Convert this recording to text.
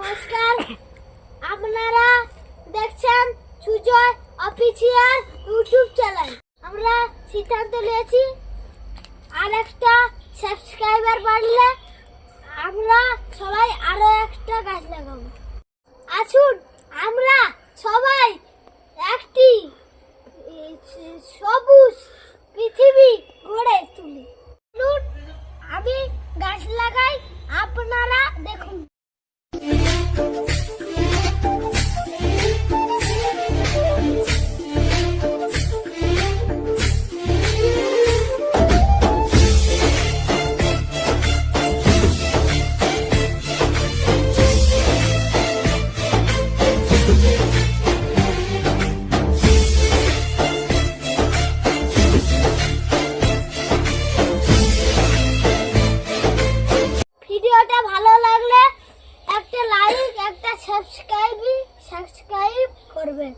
নমস্কার, আপনারা দেখছেন সুজয় অফিসিয়াল ইউটিউব চ্যানেল। আমরা সিদ্ধান্ত নিয়েছি আর একটা সাবস্ক্রাইবার বাড়লে আমরা সবাই আরো একটা গাছ লাগাবো। আসুন আমরা সবাই একটি সবুজ পৃথিবী গড়ে তুলি। আমি গাছ লাগাই, আপনারা দেখুন। ভিডিওটা ভালো লাগলে একটা লাইক, একটা সাবস্ক্রাইব করবেন।